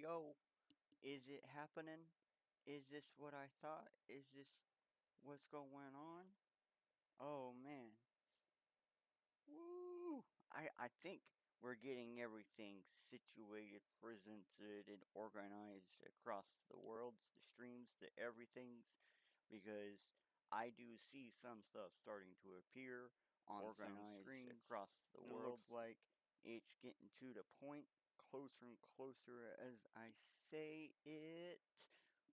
yo, is it happening? Is this what I thought? Is this what's going on? Oh man. Woo! I think we're getting everything situated, presented, and organized across the worlds, the streams, the everythings, because I do see some stuff starting to appear on some Organized screens. across the It looks worlds. like it's getting to the point, closer and closer as I say it.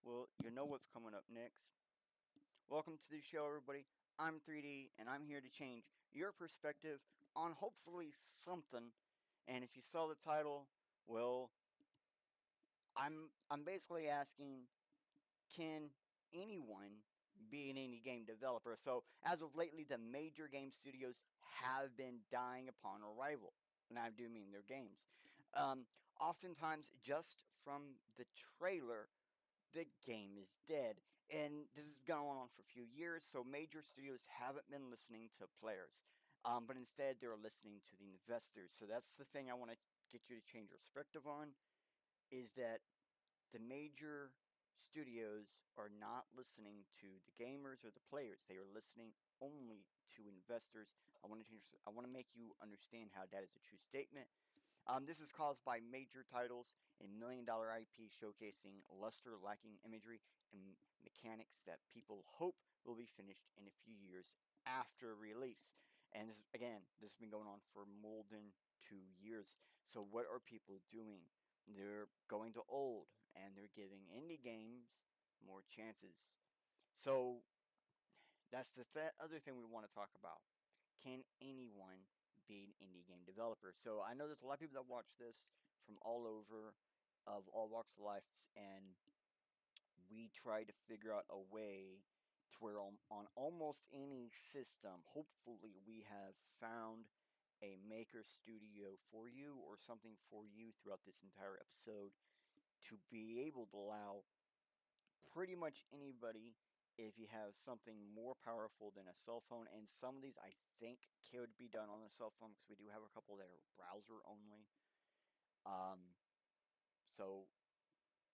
Well, you know what's coming up next. Welcome to the show, everybody. I'm 3D, and I'm here to change your perspective on hopefully something. And if you saw the title, well, I'm basically asking, can anyone be an indie game developer? So, as of lately, the major game studios have been dying upon arrival, and I do mean their games. Um, Oftentimes, just from the trailer, the game is dead. And this has gone on for a few years, so major studios haven't been listening to players, but instead they're listening to the investors. So that's the thing I want to get you to change your perspective on, is that the major studios are not listening to the gamers or the players. They are listening only to investors. I want to make you understand how that is a true statement. This is caused by major titles and million-dollar IP showcasing luster lacking imagery and mechanics that people hope will be finished in a few years after release. And this, again, this has been going on for more than 2 years. So what are people doing? They're going to old and they're giving indie games more chances. So that's the other thing we want to talk about. Can anyone be an indie game developer? So I know there's a lot of people that watch this from all over, of all walks of life, and we try to figure out a way to where on almost any system, hopefully we have found a maker studio for you or something for you throughout this entire episode to be able to allow pretty much anybody, if you have something more powerful than a cell phone, and some of these I think could be done on a cell phone because we do have a couple that are browser only. Um, so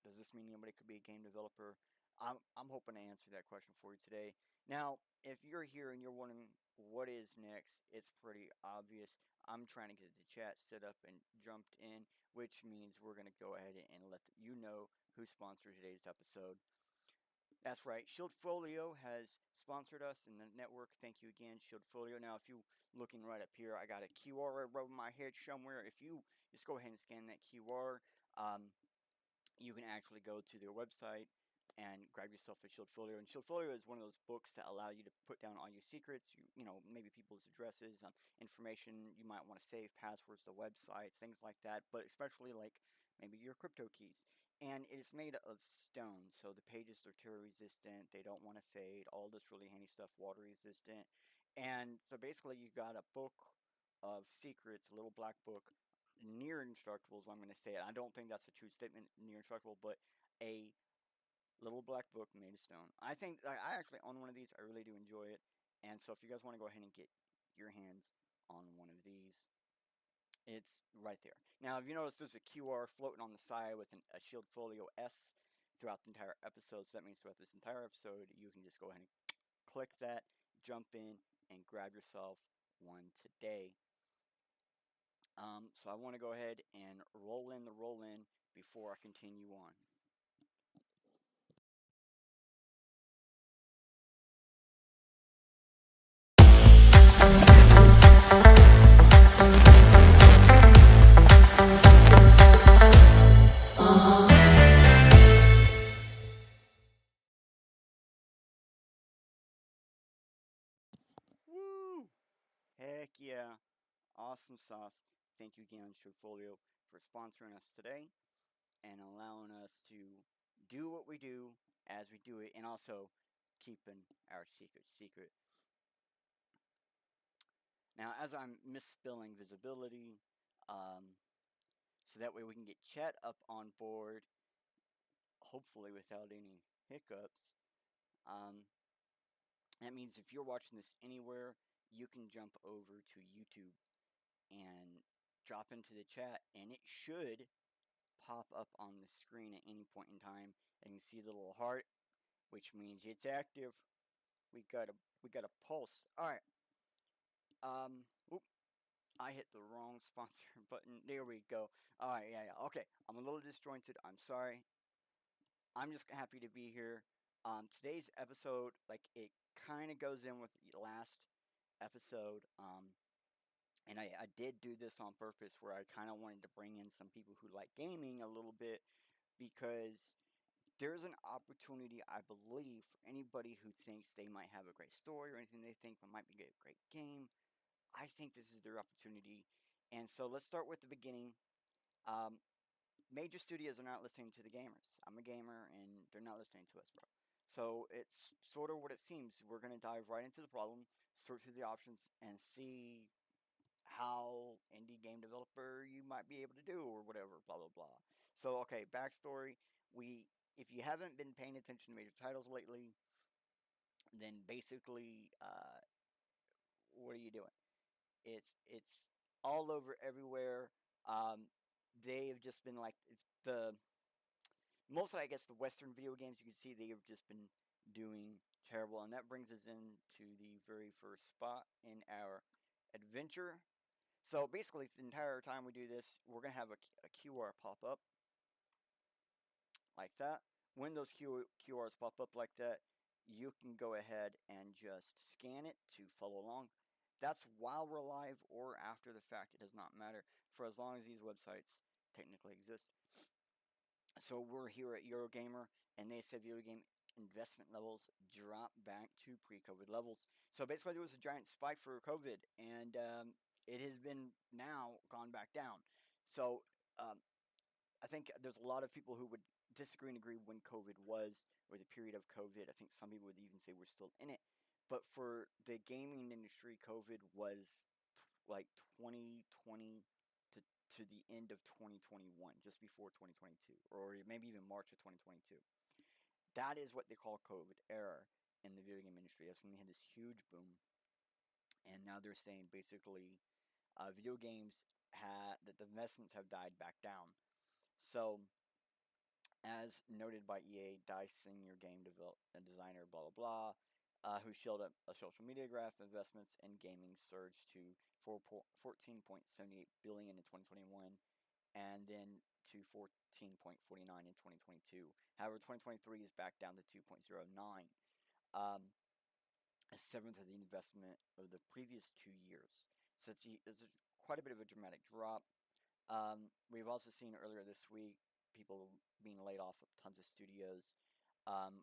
does this mean anybody could be a game developer? I'm hoping to answer that question for you today. Now, if you're here and you're wondering what is next, it's pretty obvious. I'm trying to get the chat set up and jumped in, which means we're going to go ahead and let you know who sponsored today's episode. That's right. Shieldfolio has sponsored us in the network. Thank you again, Shieldfolio. Now, if you looking right up here, I got a QR right above my head somewhere. If you just go ahead and scan that QR, um, you can actually go to their website and grab yourself a Shieldfolio. And Shieldfolio is one of those books that allow you to put down all your secrets, you know, maybe people's addresses, information you might want to save, passwords to websites, things like that, but especially like maybe your crypto keys. And it is made of stone, so the pages are tear resistant, they don't want to fade, all this really handy stuff, water resistant. And so basically you got a book of secrets, a little black book, near indestructible is what I'm going to say. I don't think that's a true statement, near indestructible, but a little black book made of stone. I think I actually own one of these. I really do enjoy it. And so if you guys want to go ahead and get your hands on one of these, it's right there. Now, if you notice, there's a QR floating on the side with a Shield Folio S throughout the entire episode. So that means throughout this entire episode, you can just go ahead and click that, jump in, and grab yourself one today. So I want to go ahead and roll in the roll in before I continue on. Woo! Heck yeah. Awesome sauce. Thank you again, Showfolio, for sponsoring us today and allowing us to do what we do as we do it and also keeping our secret secret. Now, as I'm misspelling visibility, um, so that way we can get chat up on board, hopefully without any hiccups. Um, that means if you're watching this anywhere, you can jump over to YouTube and drop into the chat, and it should pop up on the screen at any point in time, and you see the little heart, which means it's active. We got a pulse. All right. Oop, I hit the wrong sponsor button. There we go. All right, yeah, yeah. Okay, I'm a little disjointed. I'm sorry. I'm just happy to be here. Today's episode, like it kind of goes in with the last episode. And I did do this on purpose, where I kind of wanted to bring in some people who like gaming a little bit, because there's an opportunity, I believe, for anybody who thinks they might have a great story or anything they think might be a great game. I think this is their opportunity. And so let's start with the beginning. Um, Major studios are not listening to the gamers. I'm a gamer, and they're not listening to us, bro. So it's sort of what it seems. We're going to dive right into the problem, sort through the options, and see how indie game developer you might be able to do, or whatever, blah blah blah. So okay, backstory. We If you haven't been paying attention to major titles lately, then basically, what are you doing? It's all over everywhere. Um, they've just been like the mostly, I guess, the Western video games. You can see they have just been doing terrible, and that brings us into the very first spot in our adventure. So basically, the entire time we do this, we're gonna have a QR pop up like that. When those QRs pop up like that, you can go ahead and just scan it to follow along. That's while we're live or after the fact. It does not matter, for as long as these websites technically exist. So we're here at Eurogamer, and they said video game investment levels drop back to pre-COVID levels. So basically, there was a giant spike for COVID, and it has been now gone back down. So um, I think there's a lot of people who would disagree and agree when COVID was, or the period of COVID. I think some people would even say we're still in it. But for the gaming industry, COVID was like 2020 to the end of 2021, just before 2022, or maybe even March of 2022. That is what they call COVID era in the video game industry. That's when they had this huge boom, and now they're saying basically video games had that the investments have died back down. So, as noted by EA, DICE senior game designer, blah blah blah, who showed up a social media graph, investments in gaming surged to 14.78 billion in 2021, and then to 14.49 in 2022. However, 2023 is back down to 2.09, a seventh of the investment of the previous 2 years. So it's quite a bit of a dramatic drop. We've also seen earlier this week people being laid off of tons of studios.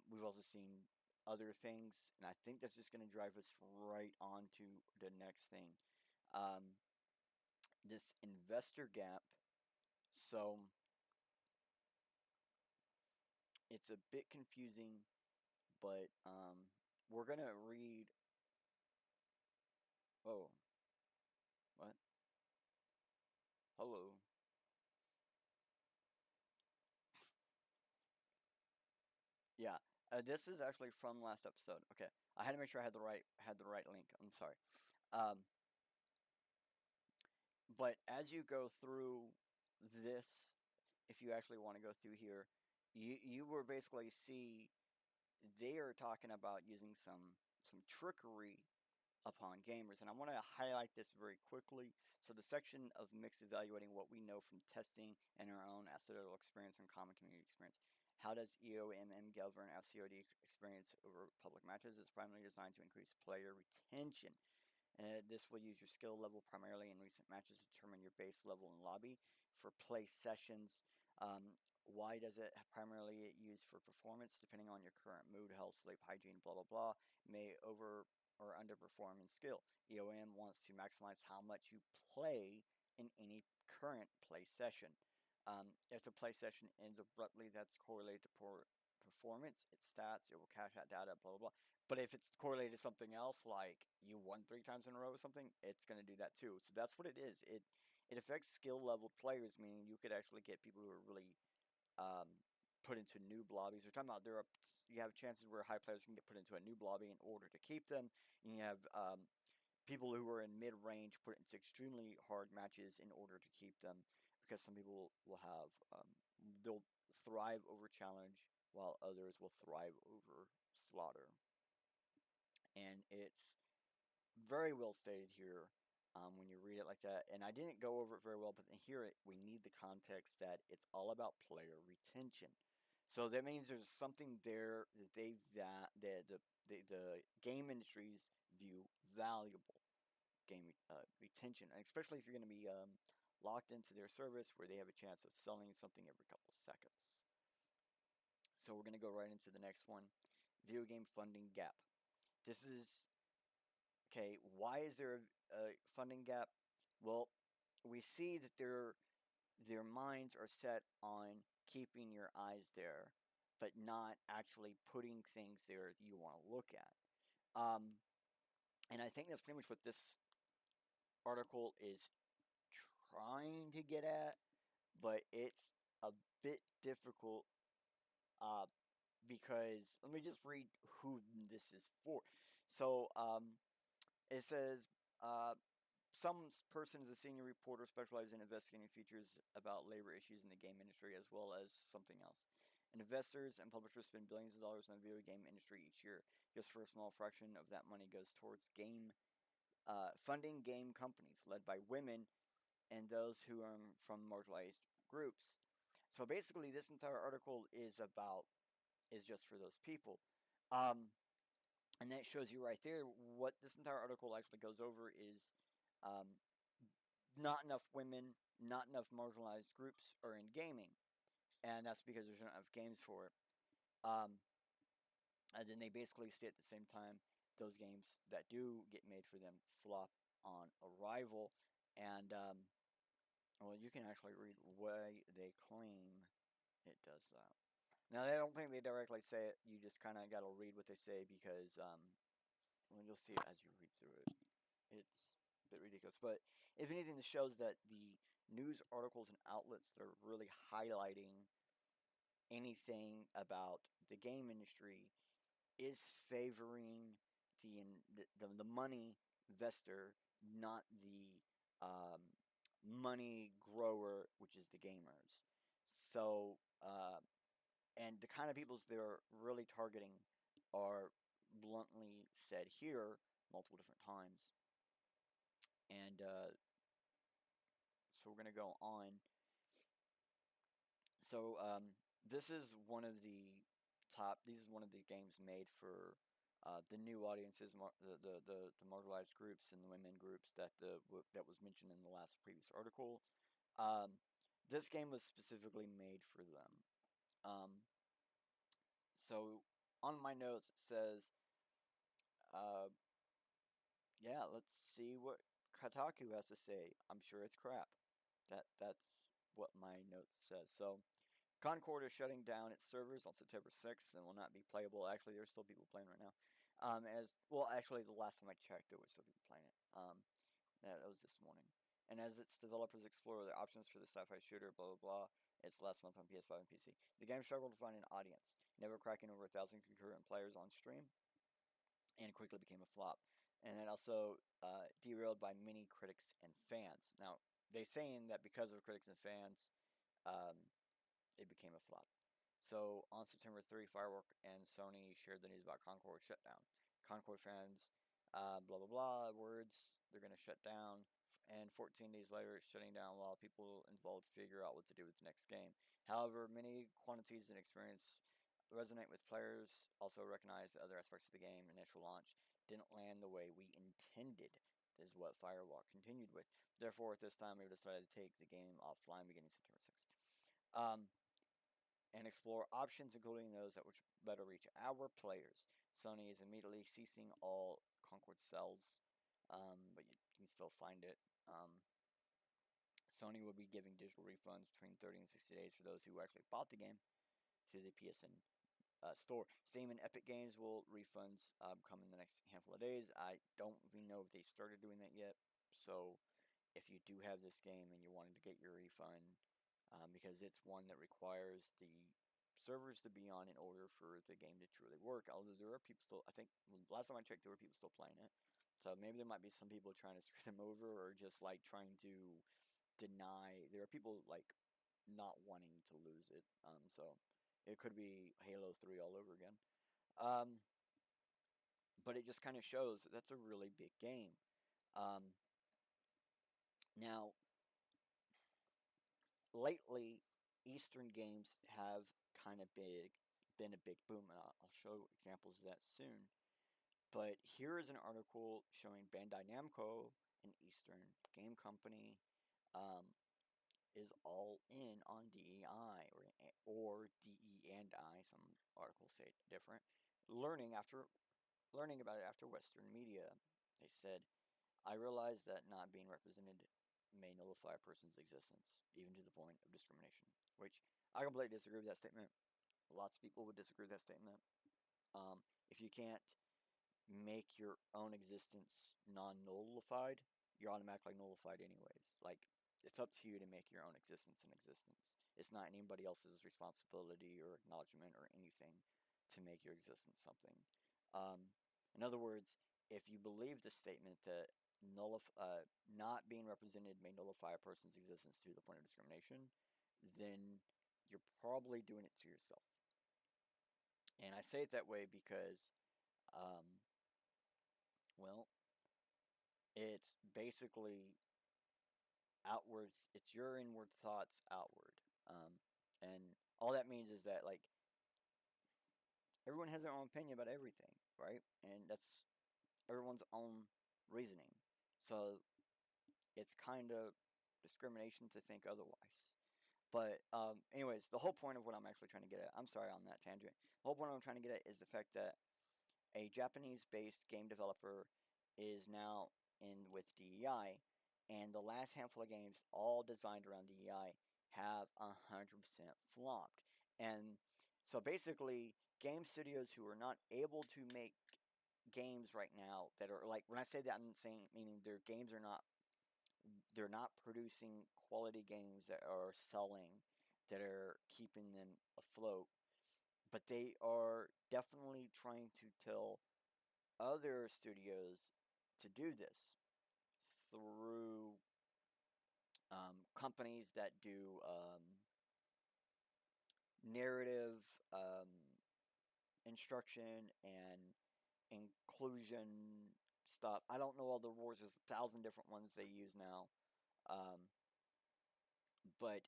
We've also seen other things, and I think that's just going to drive us right on to the next thing. Um, this investor gap. So it's a bit confusing, but we're going to read. Oh, what? Hello. Yeah, this is actually from last episode. Okay, I had to make sure I had the right link. I'm sorry. Um, but as you go through this, if you actually want to go through here, you will basically see they are talking about using some trickery upon gamers. And I want to highlight this very quickly. So the section of mix evaluating what we know from testing and our own anecdotal experience and common community experience. How does EOMM govern FCOD experience over public matches? It's primarily designed to increase player retention. This will use your skill level primarily in recent matches to determine your base level in lobby for play sessions. Why does it primarily used for performance? Depending on your current mood, health, sleep, hygiene, blah blah blah, may over or underperform in skill. EOM wants to maximize how much you play in any current play session. If the play session ends abruptly, that's correlated to poor performance, its stats, it will cache out data, blah blah blah. But if it's correlated to something else, like you won 3 times in a row or something, it's going to do that too. So that's what it is. It affects skill level players, meaning you could actually get people who are really um, put into noob lobbies. We're talking about you have chances where high players can get put into a noob lobby in order to keep them. And you have people who are in mid range put into extremely hard matches in order to keep them, because some people will have they'll thrive over challenge, while others will thrive over slaughter. And it's very well stated here when you read it like that. And I didn't go over it very well, but here we need the context that it's all about player retention. So that means there's something there that the game industries view valuable game retention, and especially if you're going to be locked into their service where they have a chance of selling something every couple of seconds. So we're going to go right into the next one, video game funding gap. This is okay. Why is there a funding gap? Well, we see that their minds are set on keeping your eyes there, but not actually putting things there that you want to look at. Um, and I think that's pretty much what this article is trying to get at, but it's a bit difficult uh, because let me just read who this is for. So it says uh, some person is a senior reporter specialized in investigating features about labor issues in the game industry as well as something else. And investors and publishers spend billions of dollars in the video game industry each year. Just for a small fraction of that money goes towards game funding game companies led by women and those who are from marginalized groups. So basically, this entire article is just for those people. Um, and that shows you right there what this entire article actually goes over is um, not enough women, not enough marginalized groups are in gaming, and that's because there's not enough games for it. Um, and then they basically say at the same time those games that do get made for them flop on arrival, and well, you can actually read why they claim it does that. Now, I don't think they directly say it. You just kind of got to read what they say because well, you'll see it as you read through it. It's a bit ridiculous. But if anything, this shows that the news articles and outlets that are really highlighting anything about the game industry is favoring the money investor, not the um, money grower, which is the gamers. So, and the kind of peoples they're really targeting are bluntly said here multiple different times. And so we're going to go on. So this is one of the these is one of the games made for the new audiences, the marginalized groups and the women groups that was mentioned in the last previous article. Um, this game was specifically made for them. Um, so on my notes it says, uh, yeah, let's see what Kotaku has to say. I'm sure it's crap. That's what my notes says. So Concord is shutting down its servers on September 6th and will not be playable. Actually, there's still people playing right now. As well, actually, the last time I checked, there was still people playing it. That was this morning. And as its developers explore their options for the sci-fi shooter, blah blah blah, it's last month on PS5 and PC. The game struggled to find an audience, never cracking over 1,000 concurrent players on stream, and quickly became a flop. And it also derailed by many critics and fans. Now, they're saying that because of critics and fans, um, it became a flop. So on September 3, Firework and Sony shared the news about Concord shutdown. Concord fans, blah blah blah, words, they're going to shut down. And 14 days later, it's shutting down while people involved figure out what to do with the next game. However, many quantities and experience resonate with players. Also recognize that other aspects of the game initial launch didn't land the way we intended. This is what Firewalk continued with. Therefore, at this time, we decided to take the game offline beginning September 6th. And explore options, including those that would better reach our players. Sony is immediately ceasing all Concord sales, but you can still find it. Sony will be giving digital refunds between 30 and 60 days for those who actually bought the game through the PSN store. Steam and Epic Games will refunds come in the next handful of days. I don't even know if they started doing that yet. So if you do have this game and you wanted to get your refund, because it's one that requires the servers to be on in order for the game to truly work. Although there are people still, I think last time I checked, there were people still playing it. So maybe there might be some people trying to screw them over or just like trying to deny. There are people like not wanting to lose it. So it could be Halo 3 all over again. Um, but it just kind of shows that that's a really big game. Um, Now, lately, Eastern games have kind of been a big boom, and I'll show examples of that soon. But here is an article showing Bandai Namco, an Eastern game company, um, is all in on DEI or DE and I. Some articles say different. Learning after learning about it after Western media, they said, I realize that not being represented may nullify a person's existence, even to the point of discrimination. Which I completely disagree with that statement. Lots of people would disagree with that statement. If you can't make your own existence non-nullified, you're automatically nullified anyways. Like, it's up to you to make your own existence an existence. It's not anybody else's responsibility or acknowledgement or anything to make your existence something. Um, in other words, if you believe the statement that not being represented may nullify a person's existence to the point of discrimination, then you're probably doing it to yourself. And I say it that way because, um, well, it's basically outward. It's your inward thoughts outward, and all that means is that like everyone has their own opinion about everything, right? And that's everyone's own reasoning. So it's kind of discrimination to think otherwise. But anyways, the whole point of what I'm actually trying to get at, I'm sorry on that tangent. The whole point I'm trying to get at is the fact that a Japanese-based game developer is now in with DEI, and the last handful of games, all designed around DEI, have 100% flopped. And so basically, game studios who are not able to make games right now that are like when I say that I'm saying meaning their games are not they're not producing quality games that are selling that are keeping them afloat, but they are definitely trying to tell other studios to do this through companies that do narrative instruction and inclusion stuff. I don't know all the rules. There's 1,000 different ones they use now. Um, but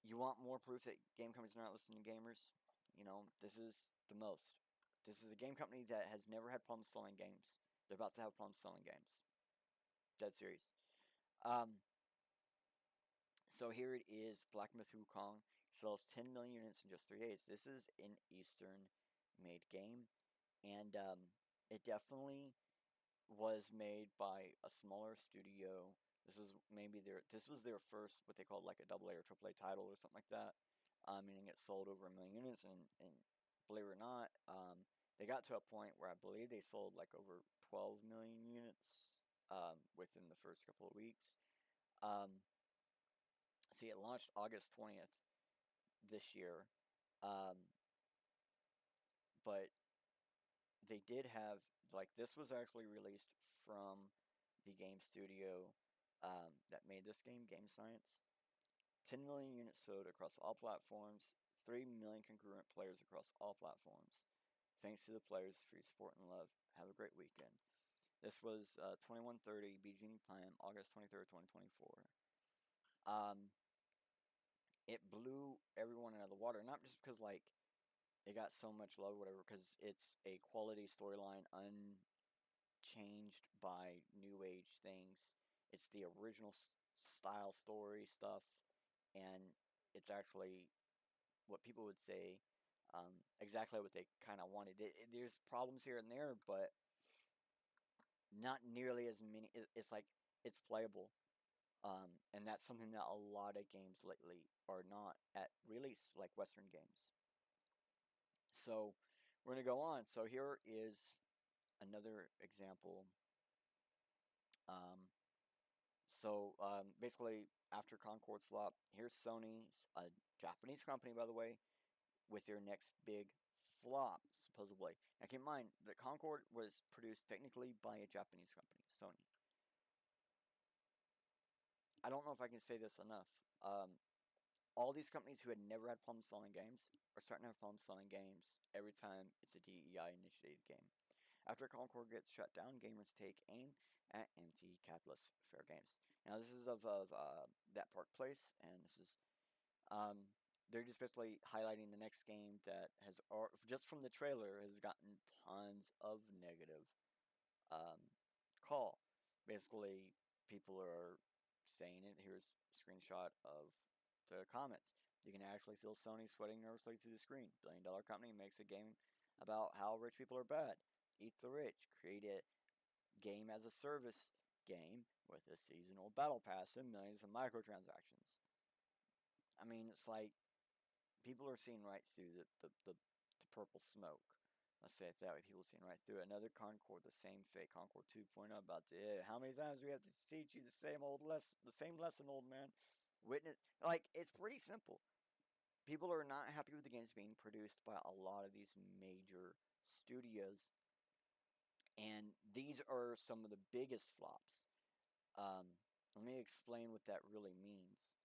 you want more proof that game companies are not listening to gamers? You know, this is the most. This is a game company that has never had problems selling games. They're about to have problems selling games. Dead serious. Um, so here it is. Black Myth Wukong sells 10 million units in just 3 days. This is an Eastern made game, and it definitely was made by a smaller studio. This was their first what they called like a AA or AAA title or something like that. Meaning it sold over 1 million units, and believe it or not, they got to a point where I believe they sold like over 12 million units within the first couple of weeks. Um, See, it launched August 20th this year, um, but they did have like this was actually released from the game studio that made this game, Game Science. 10 million units sold across all platforms, 3 million concurrent players across all platforms. Thanks to the players for your support and love. Have a great weekend. This was 21:30 BG time, August 23rd, 2024. Um, it blew everyone out of the water, not just because like it got so much love, or whatever, because it's a quality storyline, unchanged by new age things. It's the original style story stuff, and it's actually what people would say exactly what they kind of wanted. There's problems here and there, but not nearly as many. It's like it's playable, and that's something that a lot of games lately are not at release, like Western games. So we're gonna go on. So here is another example. Um, Basically, after Concord's flop, here's Sony's, a Japanese company, by the way, with their next big flop, supposedly. Now, keep in mind that Concord was produced technically by a Japanese company, Sony. I don't know if I can say this enough. All these companies who had never had problems selling games are starting to have problems selling games every time it's a DEI initiated game. After Concord gets shut down, gamers take aim at anti-capitalist fair games. Now, this is of that Park Place, and this is um, they're just basically highlighting the next game that has, or just from the trailer, has gotten tons of negative um, call. Basically, people are saying it. Here's a screenshot of the comments. You can actually feel Sony sweating nervously through the screen. $1 billion company makes a game about how rich people are bad. Eat the rich. Create a game as a service game with a seasonal battle pass and millions of microtransactions. I mean, it's like people are seeing right through the purple smoke. Let's say it that way. People are seeing right through it. Another Concord, the same fake Concord 2.0 about to. How many times do we have to teach you the same old lesson, old man? Witness, like it's pretty simple. People are not happy with the games being produced by a lot of these major studios, and these are some of the biggest flops. Um, Let me explain what that really means.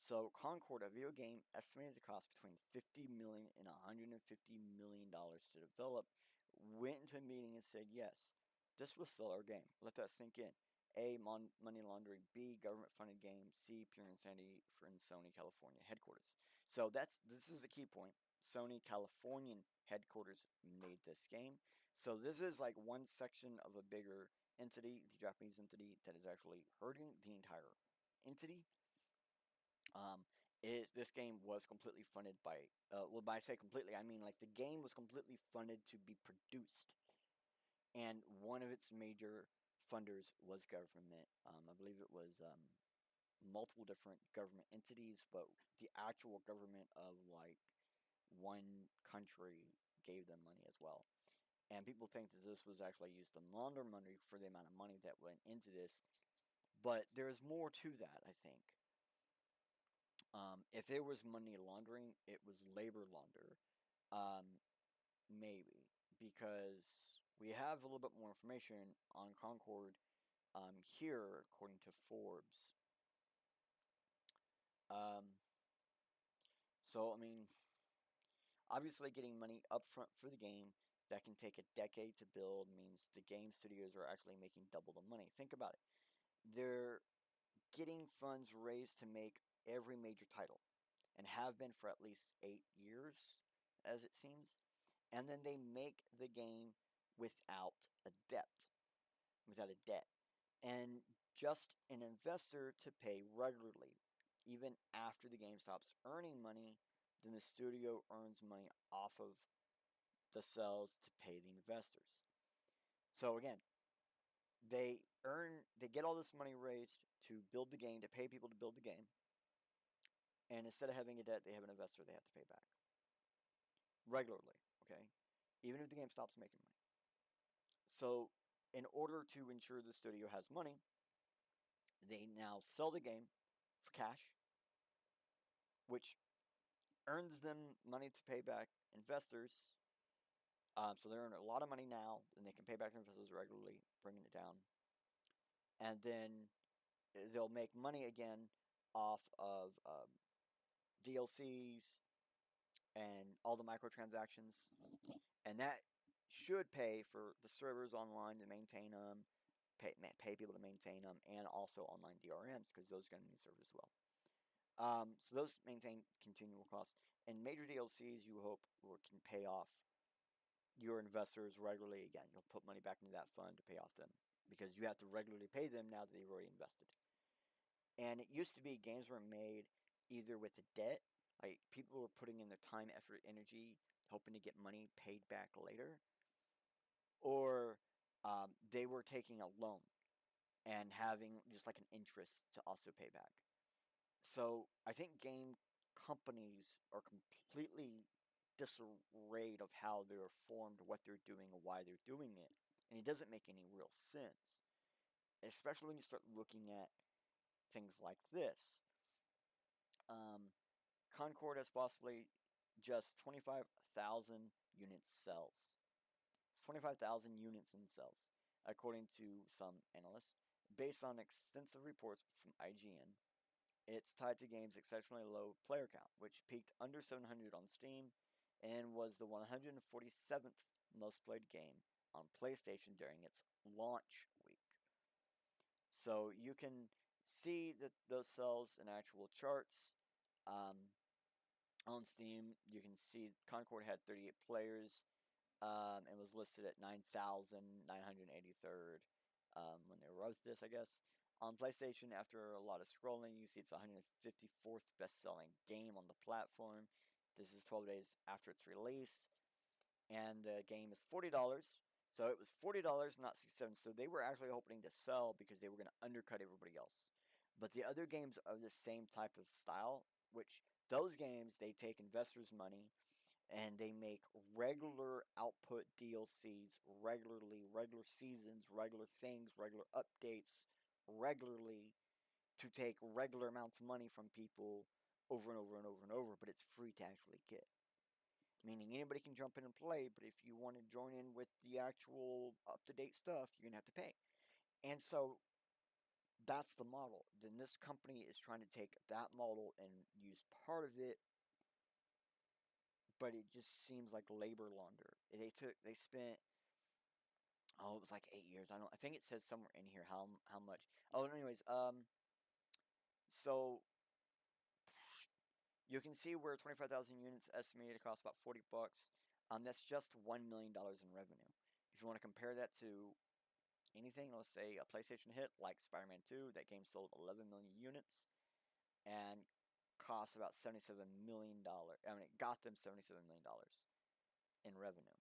So Concord, a video game estimated to cost between $50 million and $150 million to develop, went into a meeting and said, "Yes, this will sell our game. Let that sink in. A, money laundering. B, government-funded game. C, pure insanity for in Sony California headquarters." So this is a key point. Sony Californian headquarters made this game. So this is like one section of a bigger entity, the Japanese entity, that is actually hurting the entire entity. Um, this game was completely funded by, well, by I say completely, I mean like the game was completely funded to be produced, and one of its major funders was government. I believe it was multiple different government entities, but the actual government of like one country gave them money as well. And people think that this was actually used to launder money for the amount of money that went into this, but there's more to that, I think. If there was money laundering, it was labor launder. Um, Maybe. Because we have a little bit more information on Concord here, according to Forbes. Um, so, I mean, obviously, getting money upfront for the game that can take a decade to build means the game studios are actually making double the money. Think about it. They're getting funds raised to make every major title, and have been for at least 8 years, as it seems. And then they make the game without a debt, and just an investor to pay regularly. Even after the game stops earning money, then the studio earns money off of the sales to pay the investors. So again, they get all this money raised to build the game, to pay people to build the game, and instead of having a debt, they have an investor they have to pay back regularly. Okay, even if the game stops making money. So, in order to ensure the studio has money, they now sell the game for cash, which earns them money to pay back investors. So they earn a lot of money now, and they can pay back investors regularly, bringing it down. And then they'll make money again off of DLCs and all the microtransactions, and that should pay for the servers online to maintain them, pay people to maintain them, and also online DRMs because those are going to need servers as well. So those maintain continual costs, and major DLCs you hope can pay off your investors regularly again. You'll put money back into that fund to pay off them because you have to regularly pay them now that they've already invested. And it used to be games were made either with a debt, like people were putting in their time, effort, energy, hoping to get money paid back later, or they were taking a loan and having just like an interest to also pay back. So I think game companies are completely disarrayed of how they're formed, what they're doing, and why they're doing it. And it doesn't make any real sense, especially when you start looking at things like this. Um, Concord has possibly just 25,000 units sells. It's 25,000 units in sales, according to some analysts, based on extensive reports from IGN. It's tied to game's exceptionally low player count, which peaked under 700 on Steam and was the 147th most played game on PlayStation during its launch week. So you can see that those sales in actual charts. On Steam, you can see Concord had 38 players and was listed at 9,983rd when they wrote this, I guess. On PlayStation, after a lot of scrolling, you see it's 154th best-selling game on the platform. This is 12 days after its release, and the game is $40. So it was $40, not $67. So they were actually hoping to sell because they were going to undercut everybody else. But the other games are the same type of style, which those games, they take investors' money and they make regular output DLCs regularly, regular seasons, regular things, regular updates regularly to take regular amounts of money from people over and over and over and over, but it's free to actually get. Meaning anybody can jump in and play, but if you want to join in with the actual up to date stuff, you're going to have to pay. And so that's the model. Then this company is trying to take that model and use part of it, but it just seems like labor launder. They spent, oh, it was like 8 years. I think it says somewhere in here how much. Oh, anyways, so you can see where 25,000 units estimated to cost about $40. That's just $1 million in revenue. If you want to compare that to anything, let's say a PlayStation hit like Spider-Man 2, that game sold 11 million units and cost about $77 million. I mean, it got them $77 million in revenue.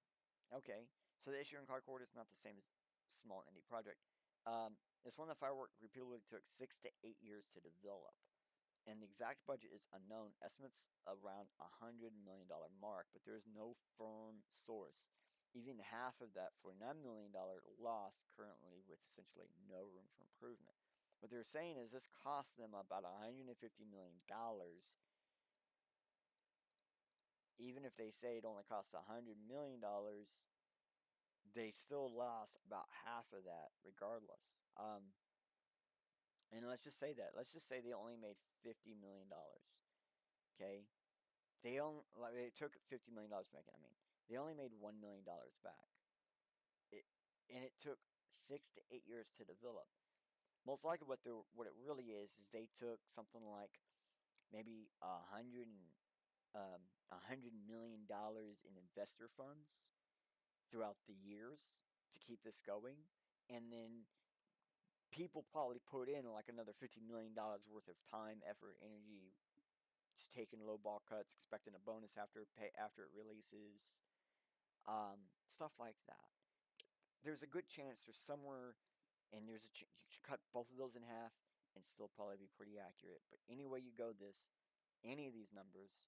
Okay, so the issue in Concord is not the same as small indie project. This one, the firework repeatedly took 6 to 8 years to develop, and the exact budget is unknown. Estimates around $100 million mark, but there is no firm source. Even half of that $49 million loss currently, with essentially no room for improvement. What they're saying is this cost them about $150 million. Even if they say it only costs $100 million, they still lost about half of that regardless. And let's just say that. Let's just say they only made $50 million. Okay, they took $50 million to make it. I mean, they only made $1 million back. And it took 6 to 8 years to develop. Most likely, what it really is they took something like maybe $100 million in investor funds throughout the years to keep this going, and then people probably put in like another $50 million worth of time, effort, energy, just taking low ball cuts, expecting a bonus after it releases, stuff like that. There's a good chance there's somewhere, and you should cut both of those in half and still probably be pretty accurate. But any way you go, any of these numbers,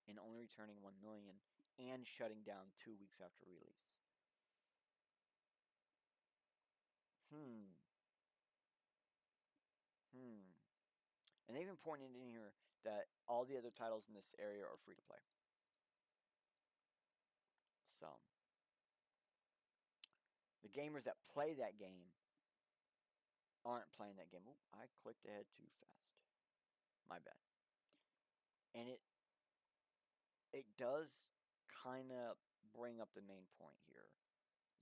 and only returning 1 million and shutting down 2 weeks after release. Hmm. And they even pointed in here that all the other titles in this area are free to play. So, the gamers that play that game aren't playing that game. Ooh, I clicked ahead too fast. My bad. And it does kind of bring up the main point here.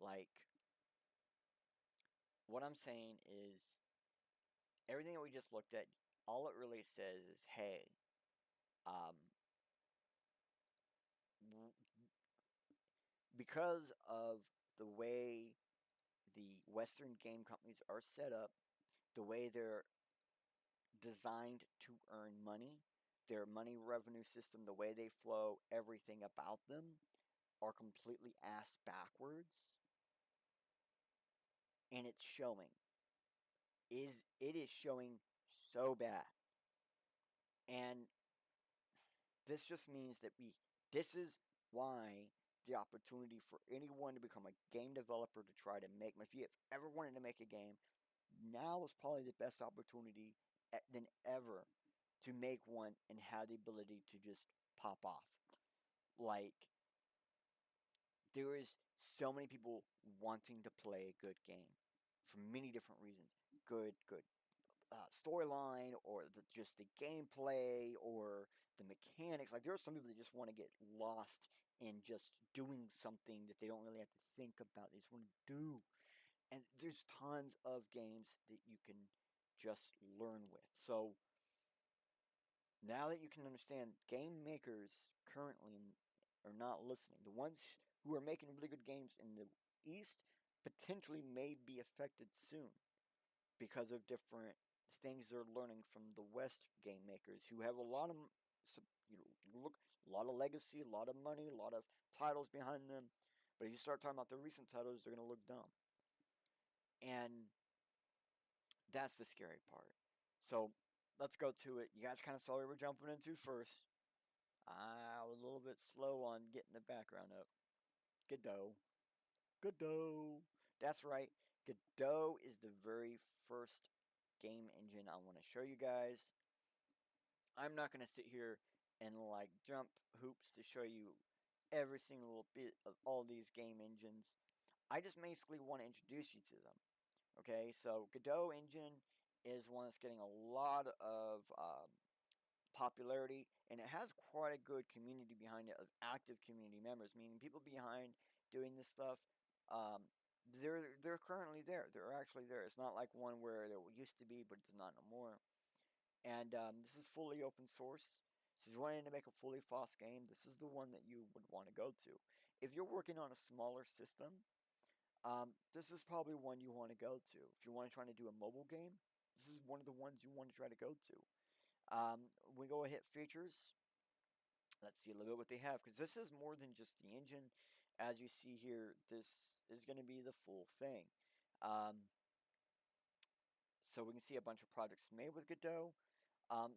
Like, what I'm saying is, everything that we just looked at, all it really says is, hey, because of the way the Western game companies are set up, the way they're designed to earn money, their money revenue system, the way they flow, everything about them are completely ass backwards, and it's showing. It is showing so bad. And this just means that this is why the opportunity for anyone to become a game developer to try to make, if you ever wanted to make a game, now is probably the best opportunity than ever to make one and have the ability to just pop off. Like, there is so many people wanting to play a good game for many different reasons. Good, storyline or just the gameplay or the mechanics. Like there are some people that just want to get lost in just doing something that they don't really have to think about. They just want to do. And there's tons of games that you can just learn with. So now that you can understand, game makers currently are not listening. The ones who are making really good games in the East potentially may be affected soon because of different things they're learning from the West game makers who have a lot of look a lot of legacy, a lot of money, a lot of titles behind them. But if you start talking about the recent titles, they're gonna look dumb, and that's the scary part. So let's go to it. You guys kind of saw what we were jumping into first. I was a little bit slow on getting the background up. Godot. Godot. That's right. Godot is the very first game engine I want to show you guys. I'm not going to sit here and like jump hoops to show you every single bit of all these game engines. I just basically want to introduce you to them. Okay, so Godot engine is one that's getting a lot of popularity, and it has quite a good community behind it of active community members, meaning people behind doing this stuff. Um, they're currently there. They're actually there. It's not like one where there used to be, but it's not no more. And this is fully open source. So if you're wanting to make a fully FOSS game, this is the one that you would want to go to. If you're working on a smaller system, this is probably one you want to go to. If you want to try to do a mobile game, this is one of the ones you want to try to go to. We go and hit features. Let's see a little bit what they have, because this is more than just the engine. As you see here, this is going to be the full thing. Um, so we can see a bunch of projects made with Godot.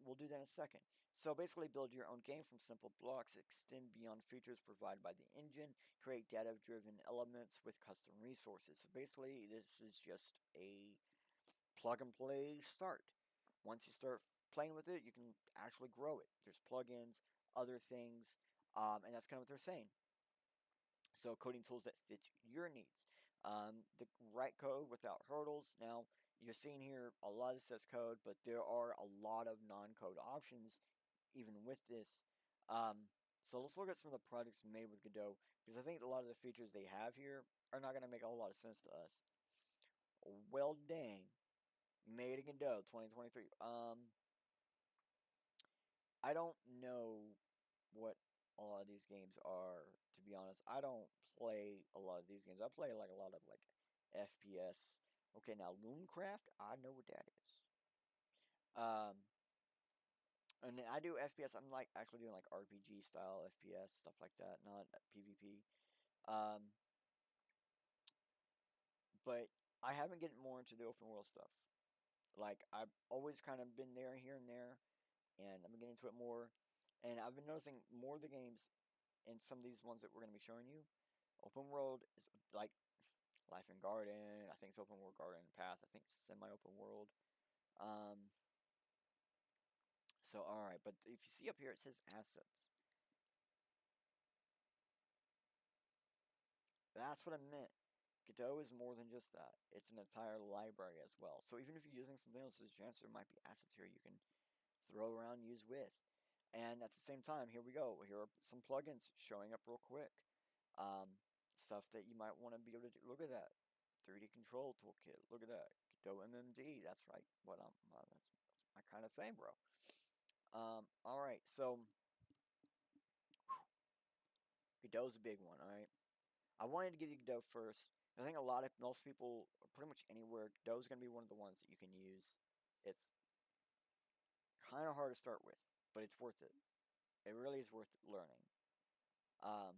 We'll do that in a second. So basically build your own game from simple blocks, extend beyond features provided by the engine, create data-driven elements with custom resources. So basically this is just a plug and play start. Once you start playing with it, you can actually grow it. There's plugins, other things, and that's kind of what they're saying. So coding tools that fit your needs. The right code without hurdles. Now you're seeing here a lot of says code, but there are a lot of non-code options even with this. So let's look at some of the projects made with Godot, because I think a lot of the features they have here are not going to make a whole lot of sense to us. Well, dang. Made in Godot 2023. I don't know what a lot of these games are, to be honest. I don't play a lot of these games. I play like a lot of like FPS. Okay, now Loomcraft, I know what that is. Um, and then I do FPS. I'm like actually doing like RPG style FPS stuff like that, not PvP. Um, but I haven't getting more into the open world stuff. Like I've always kind of been there here and there, and I'm getting into it more. And I've been noticing more of the games in some of these ones that we're going to be showing you. Open world is like Life in Garden. I think it's open world Garden Path. I think it's semi-open world. Um, so all right, but if you see up here, it says assets. That's what I meant. Godot is more than just that. It's an entire library as well. So even if you're using something else, there's a chance there might be assets here you can throw around, use with. And at the same time, here we go. Here are some plugins showing up real quick. Um, Stuff that you might want to be able to do. Look at that. 3D control toolkit. Look at that. Godot MMD. That's right. That's my kind of thing, bro. All right. So Godot's a big one. All right. I wanted to give you Godot first. I think most people, pretty much anywhere, Godot's going to be one of the ones that you can use. It's kind of hard to start with, but it's worth it. It really is worth learning. Um,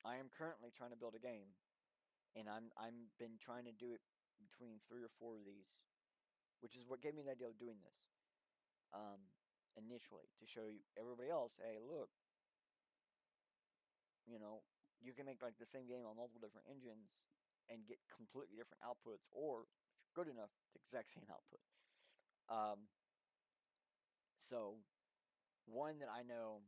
I am currently trying to build a game, and I'm been trying to do it between 3 or 4 of these, which is what gave me the idea of doing this. Um, Initially to show you everybody else, hey, look, you know, you can make like the same game on multiple different engines and get completely different outputs, or if you're good enough, the exact same output. Um, so one that I know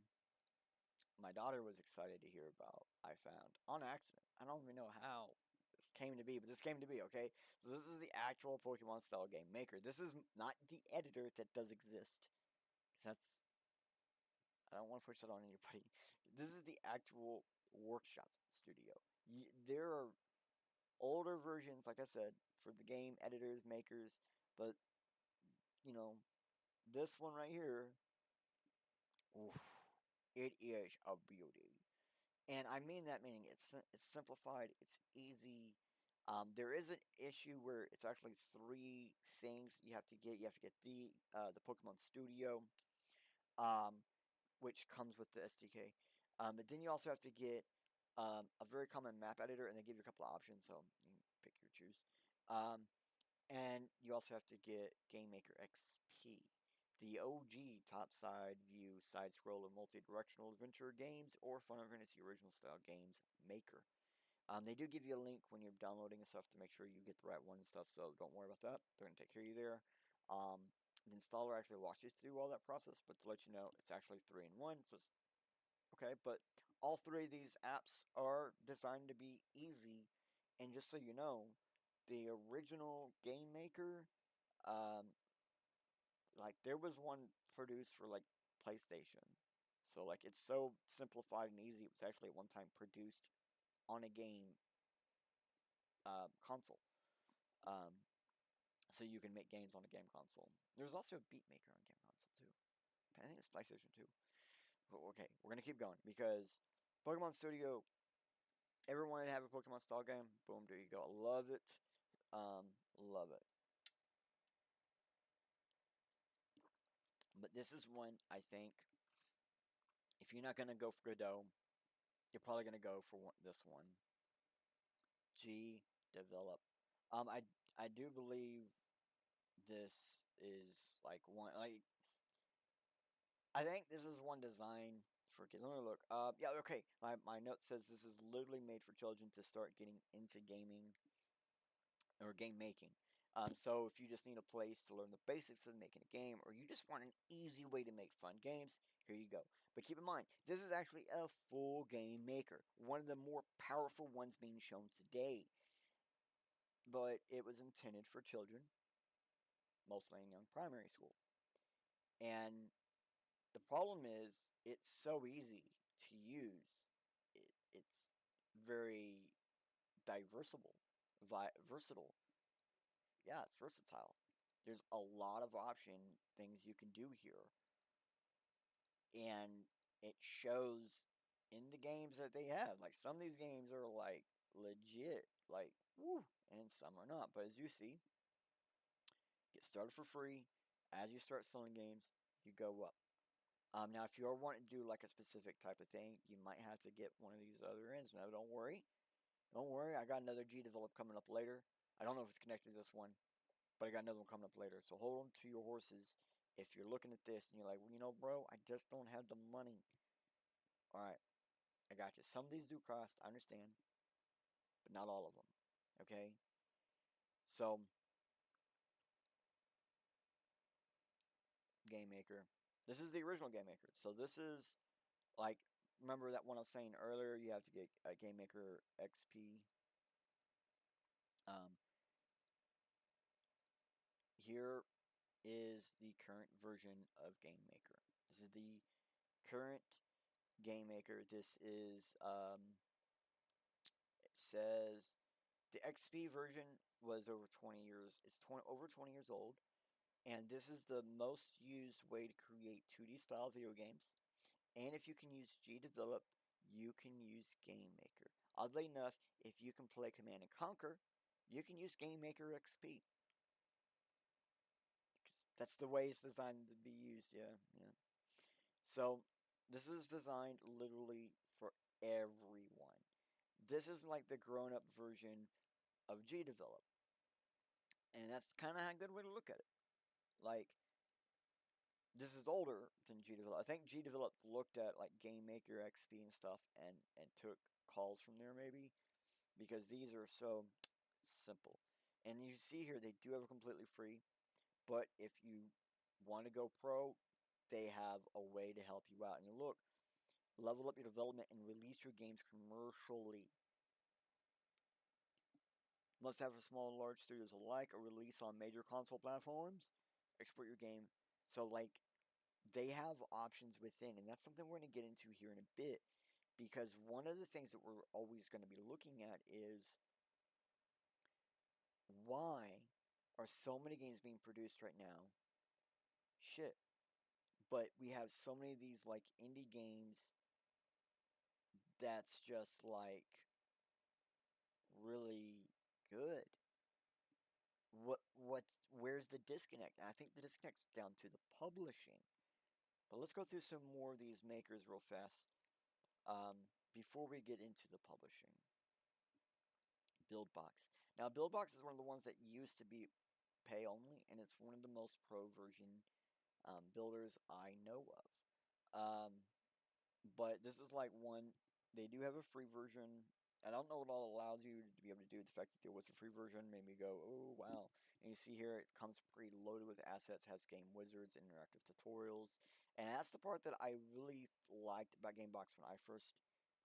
my daughter was excited to hear about, I found on accident. I don't even know how this came to be, but this came to be, okay? So this is the actual Pokemon style game maker. This is not the editor that does exist. That's I don't want to push that on anybody. This is the actual workshop studio. There are older versions, like I said, for the game editors, makers, but you know, this one right here, oof, it is a beauty. And I mean that meaning it's simplified, it's easy. There is an issue where it's actually three things you have to get. You have to get the Pokemon Studio, um, which comes with the SDK. But then you also have to get a very common map editor, and they give you a couple of options, so you can pick your choose. Um, and you also have to get Game Maker XP, the OG top-side view side-scroller multi-directional adventure games or Final Fantasy original style games maker. They do give you a link when you're downloading and stuff to make sure you get the right one and stuff, so don't worry about that. They're going to take care of you there. The installer actually walks you through all that process, but to let you know, it's actually 3-in-1, so it's okay. But all three of these apps are designed to be easy, and just so you know, the original Game Maker, um, like there was one produced for like PlayStation, so like it's so simplified and easy. It was actually at one time produced on a game console. Um, so you can make games on a game console. There's also a Beat Maker on game console too. I think it's PlayStation 2. But okay, we're gonna keep going because Pokemon Studio. Everyone wanted to have a Pokemon style game. Boom, there you go. Love it. Love it. But this is one I think if you're not gonna go for Godot, you're probably gonna go for this one. G develop. I do believe this is like one like I think this is one design for kids. Let me look. Yeah, okay. My note says this is literally made for children to start getting into gaming or game making. So if you just need a place to learn the basics of making a game, or you just want an easy way to make fun games, here you go. But keep in mind, this is actually a full game maker, one of the more powerful ones being shown today. But it was intended for children, mostly in young primary school. And the problem is, it's so easy to use. It's very versatile. Yeah, it's versatile. There's a lot of option things you can do here, and it shows in the games that they have. Like some of these games are like legit, like woo, and some are not. But as you see, get started for free. As you start selling games, you go up. Now, if you're wanting to do like a specific type of thing, you might have to get one of these other ends. Now, don't worry. Don't worry. I got another G develop coming up later. I don't know if it's connected to this one, but I got another one coming up later. So hold on to your horses. If you're looking at this and you're like, well, you know, bro, I just don't have the money. All right, I got you. Some of these do cost. I understand, but not all of them. Okay. So, Game Maker. This is the original Game Maker. So this is like, remember that one I was saying earlier? You have to get a Game Maker XP. Um, Here is the current version of Game Maker. This is the current Game Maker. This is it says the XP version was over 20 years. It's over 20 years old, and this is the most used way to create 2D style video games. And if you can use GDevelop, you can use Game Maker. Oddly enough, if you can play Command and Conquer, you can use Game Maker XP. That's the way it's designed to be used. Yeah, yeah. So this is designed literally for everyone. This is like the grown-up version of GDevelop, and that's kind of a good way to look at it. Like this is older than GDevelop. I think GDevelop looked at like Game Maker XP and stuff, and took calls from there maybe because these are so simple. And you see here they do have a completely free, but if you want to go pro, they have a way to help you out. And look, level up your development and release your games commercially. Must have for small and large studios alike. A release on major console platforms. Export your game. So like they have options within, and that's something we're going to get into here in a bit. Because one of the things that we're always going to be looking at is why are so many games being produced right now? Shit. But we have so many of these like indie games that's just like really good. Where's the disconnect? And I think the disconnect's down to the publishing. But let's go through some more of these makers real fast. Before we get into the publishing. Buildbox. Now Buildbox is one of the ones that used to be pay only, and it's one of the most pro version builders I know of. But this is like one, they do have a free version. I don't know what all allows you to be able to do. The fact that there was a free version made me go, oh wow. And you see here it comes preloaded with assets, has game wizards, interactive tutorials. And that's the part that I really liked about Gamebox when I first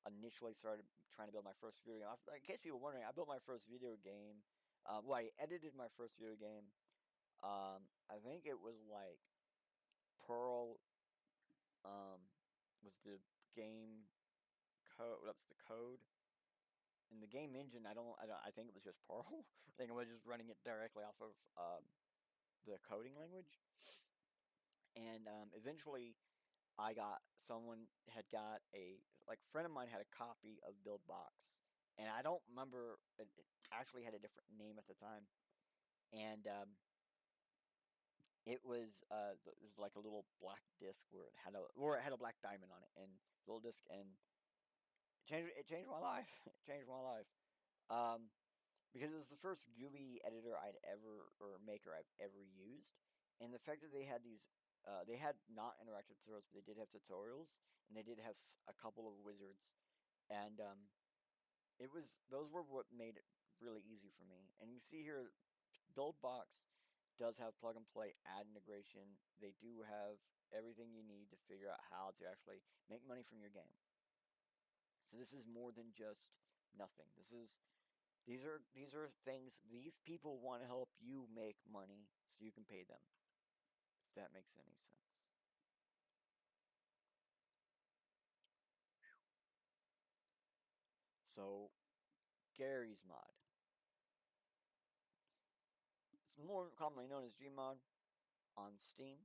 initially started trying to build my first video game. In case people are wondering, I built my first video game. Well, I edited my first video game. I think it was like Pearl um, was the game code. That's the code. In the game engine, I think it was just Perl. I think I was just running it directly off of the coding language. And eventually, someone had got a friend of mine had a copy of Buildbox, and I don't remember it actually had a different name at the time, and it was like a little black disc where it had a black diamond on it, and it's a little disc, and it changed my life. It changed my life. Um, because it was the first GUI editor I'd ever or maker I've ever used, and the fact that they had not interactive tutorials, but they did have tutorials, and they did have a couple of wizards, and it was those were what made it really easy for me. And you see here, Buildbox does have plug and play ad integration. They do have everything you need to figure out how to actually make money from your game. So this is more than just nothing. These are things these people want to help you make money so you can pay them. If that makes any sense. So Gary's mod. It's more commonly known as Gmod on Steam,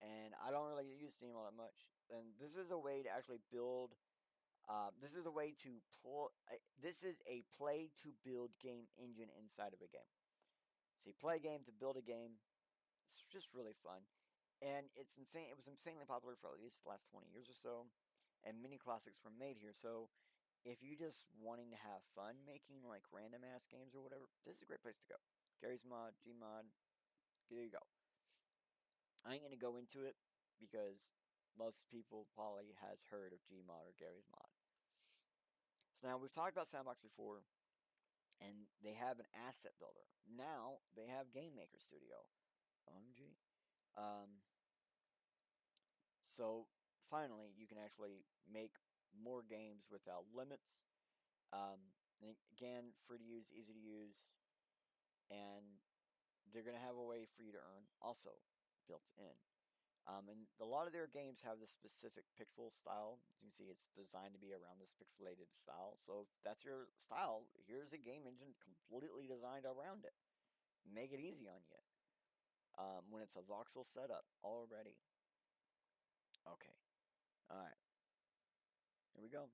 and I don't really use Steam all that much. And this is a way to actually build. This is a way to pull. This is a play to build game engine inside of a game. So you play a game to build a game. It's just really fun. And it's insane. It was insanely popular for at least the last 20 years or so, and many classics were made here. So if you just wanting to have fun making like random ass games or whatever, this is a great place to go. Gary's Mod, Gmod, there you go. I ain't gonna go into it because most people probably has heard of Gmod or Gary's Mod. So now we've talked about Sandbox before, and they have an asset builder. Now they have Game Maker Studio. OMG. Um, So finally, you can actually make more games without limits. And again, free to use, easy to use, and they're going to have a way for you to earn also built in. And a lot of their games have this specific pixel style. As you can see, it's designed to be around this pixelated style. So if that's your style, here's a game engine completely designed around it. Make it easy on you. When it's a voxel setup already. Okay. All right. Here we go.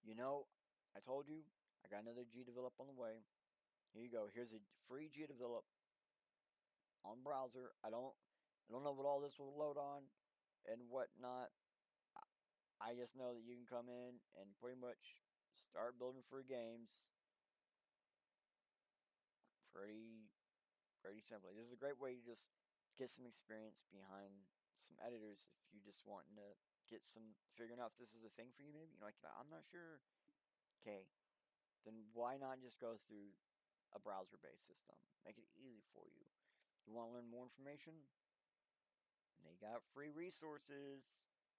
You know, I told you I got another GDevelop on the way. Here you go. Here's a free GDevelop on browser. I don't know what all this will load on and whatnot. I just know that you can come in and pretty much start building free games pretty pretty simply. This is a great way to just get some experience behind some editors if you just wanting to get some figuring out if this is a thing for you maybe. You're like, I'm not sure. Okay. Then why not just go through a browser based system? Make it easy for you. You want to learn more information? They got free resources.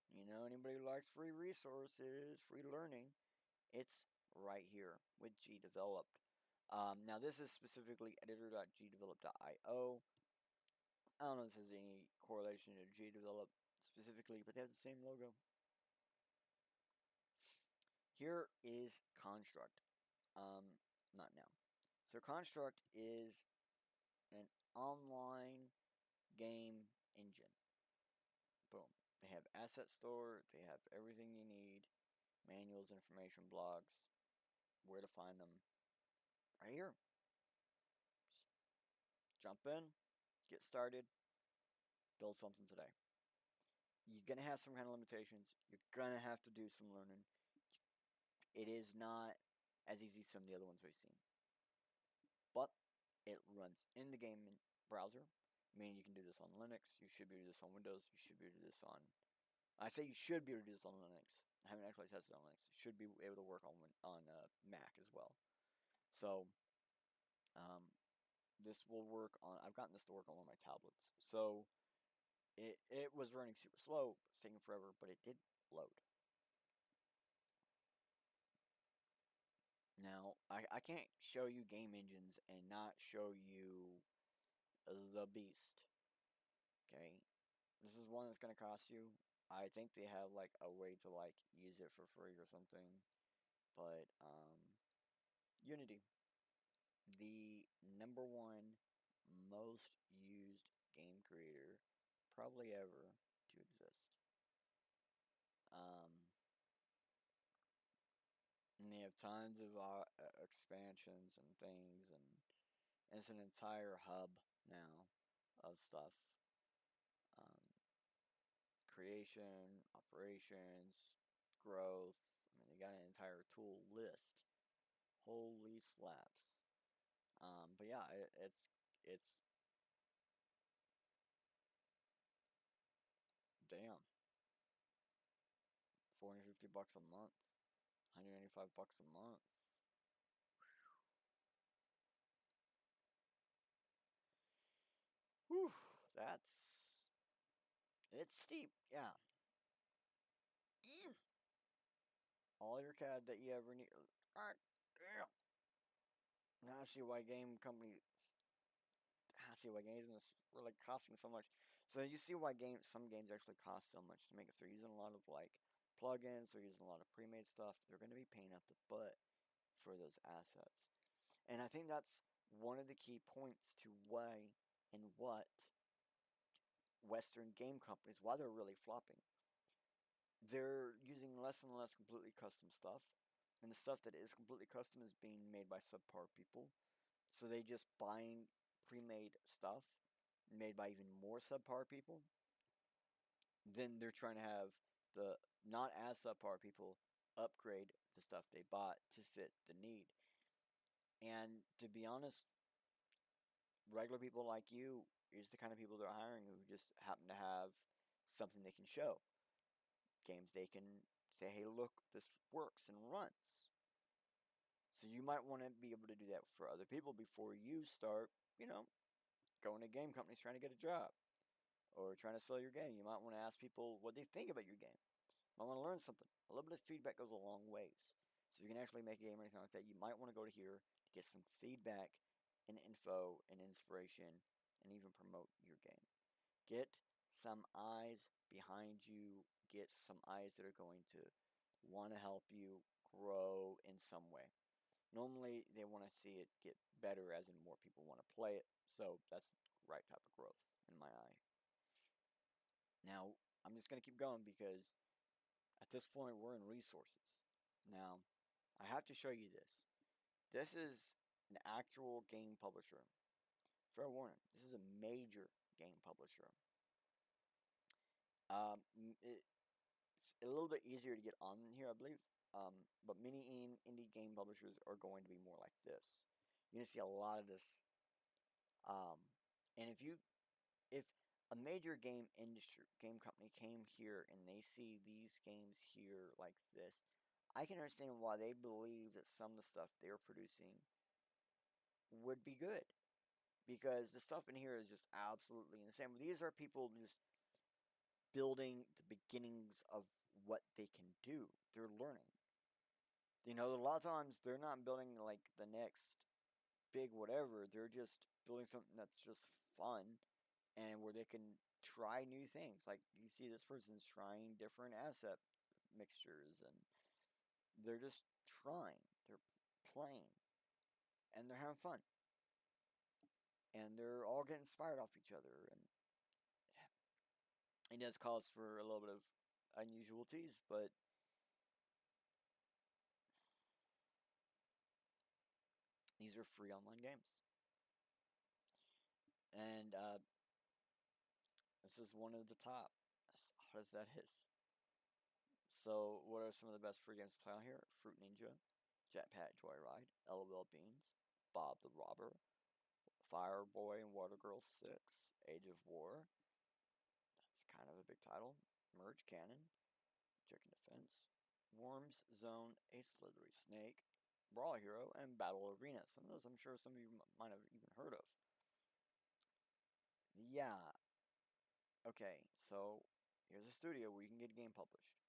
Anybody who likes free resources, free learning, it's right here with G Developed. Now this is specifically editor.gdevelop.io. I don't know if this has any correlation to gdevelop specifically, but they have the same logo. Here is Construct. Not now. So Construct is an online game engine. Boom. They have asset store, they have everything you need, manuals, information, blogs, where to find them. Right here. Just jump in, get started, build something today. You're gonna have some kind of limitations. You're gonna have to do some learning. It is not as easy as some of the other ones we've seen. But it runs in the game browser, meaning you can do this on Linux, you should be able to do this on Windows, you should be able to do this on. I say you should be able to do this on Linux. I haven't actually tested on Linux. It should be able to work on Mac as well. So this will work on. I've gotten this to work on one of my tablets. So it was running super slow, it's taking forever, but it did load. Now I can't show you game engines and not show you the beast. Okay, this is one that's gonna cost you. I think they have like a way to like use it for free or something, but Unity, the #1 most used game creator probably ever to exist. And they have tons of expansions and things, and it's an entire hub now of stuff. Um, Creation, operations, growth. I mean, they got an entire tool list. Holy slaps! But yeah, it's damn. $450 a month, $195 a month. Whew, it's steep, yeah. All your CAD that you ever need. Damn. Now I see why game companies. I see why games were like costing so much. So you see why some games actually cost so much to make. If they're using a lot of like plugins, they're using a lot of pre-made stuff, they're going to be paying up the butt for those assets. And I think that's one of the key points to why and what Western game companies, why they're really flopping. They're using less and less completely custom stuff, and the stuff that is completely custom is being made by subpar people. So they just buying pre-made stuff made by even more subpar people. Then they're trying to have the not as subpar people upgrade the stuff they bought to fit the need. And to be honest, regular people like you is the kind of people they're hiring who just happen to have something they can show. Games they can say, hey, look, this works and runs. So you might want to be able to do that for other people before you start, going to game companies trying to get a job or trying to sell your game. You might want to ask people what they think about your game. You might want to learn something. A little bit of feedback goes a long ways. So if you can actually make a game or anything like that, you might want to go to here to get some feedback and info and inspiration and even promote your game. Get some eyes behind you. Get some eyes that are going to want to help you grow in some way. Normally, they want to see it get better, as in more people want to play it. So that's the right type of growth in my eye. Now, I'm just going to keep going because at this point, we're in resources. Now, I have to show you this. This is an actual game publisher. Fair warning, this is a major game publisher. It's a little bit easier to get on here, I believe. But many indie game publishers are going to be more like this. You're gonna see a lot of this. And if a major game company came here and they see these games here like this, I can understand why they believe that some of the stuff they're producing would be good. Because the stuff in here is just absolutely insane. These are people just building the beginnings of what they can do. They're learning. A lot of times they're not building like the next big whatever. They're just building something that's just fun and where they can try new things. Like you see this person's trying different asset mixtures and they're just trying. They're playing and they're having fun. And they're all getting inspired off each other and it does cause for a little bit of unusualities, but these are free online games. And this is one of the top. As hard as that is. So, what are some of the best free games to play on here? Fruit Ninja, Jetpack Joyride, LOL Beans, Bob the Robber, Fireboy and Water Girl 6, Age of War. That's kind of a big title. Merge Cannon, Chicken Defense, Worms Zone, A Slithery Snake, Brawl Hero, and Battle Arena. Some of those I'm sure some of you might have even heard of. Yeah. Okay, so here's a studio where you can get a game published.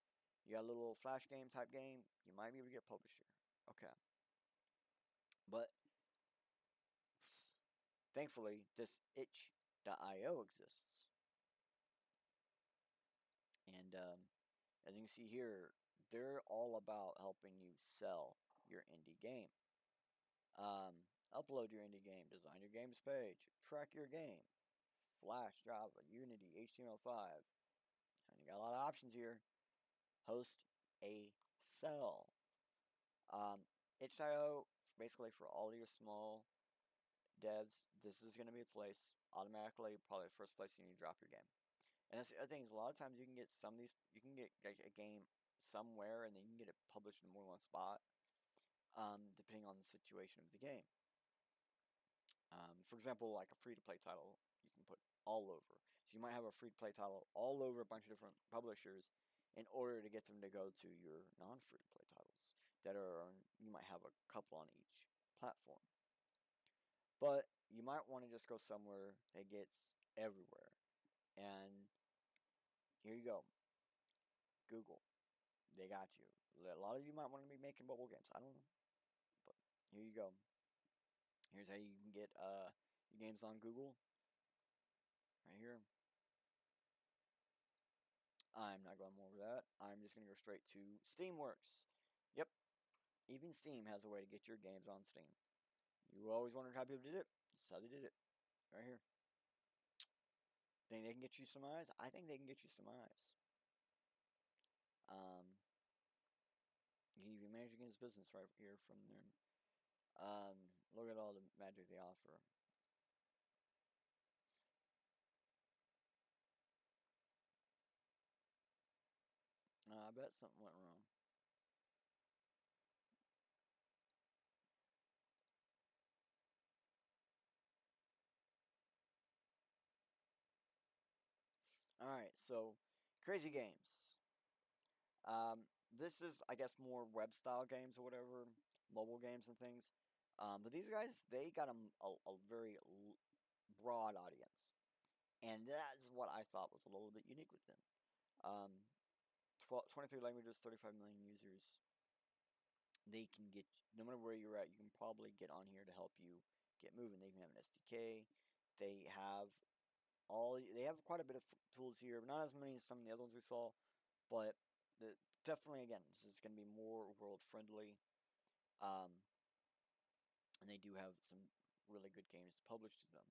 You got a little flash game type game, you might be able to get published here. Okay. But thankfully, this itch.io exists. And as you can see here, they're all about helping you sell your indie game. Upload your indie game, design your games page, track your game, Flash, Java, Unity, HTML5. And you got a lot of options here. Host a sell. Itch.io, basically for all your small devs, this is going to be the place, automatically, probably the first place you need to drop your game. And that's the other thing is a lot of times you can get some of these, you can get a game somewhere and then you can get it published in more than one spot, depending on the situation of the game. For example, like a free-to-play title, you can put all over. So you might have a free-to-play title all over a bunch of different publishers in order to get them to go to your non-free-to-play titles that are on, you might have a couple on each platform. But you might want to just go somewhere that gets everywhere. And here you go. Google. They got you. A lot of you might want to be making mobile games. I don't know. But here you go. Here's how you can get your games on Google. Right here. I'm not going more over that. I'm just going to go straight to Steamworks. Yep. Even Steam has a way to get your games on Steam. You always wondered how people did it. This is how they did it. Right here. Think they can get you some eyes? I think they can get you some eyes. You can even manage against business right here from there. Look at all the magic they offer. I bet something went wrong. Alright, so Crazy Games. This is, I guess, more web style games or whatever, mobile games and things. But these guys, they got a very broad audience. And that's what I thought was a little bit unique with them. 23 languages, 35 million users. They can get, no matter where you're at, you can probably get on here to help you get moving. They even have an SDK. They have they have quite a bit of tools here, but not as many as some of the other ones we saw. But definitely, again, this is going to be more world friendly. And they do have some really good games published to them.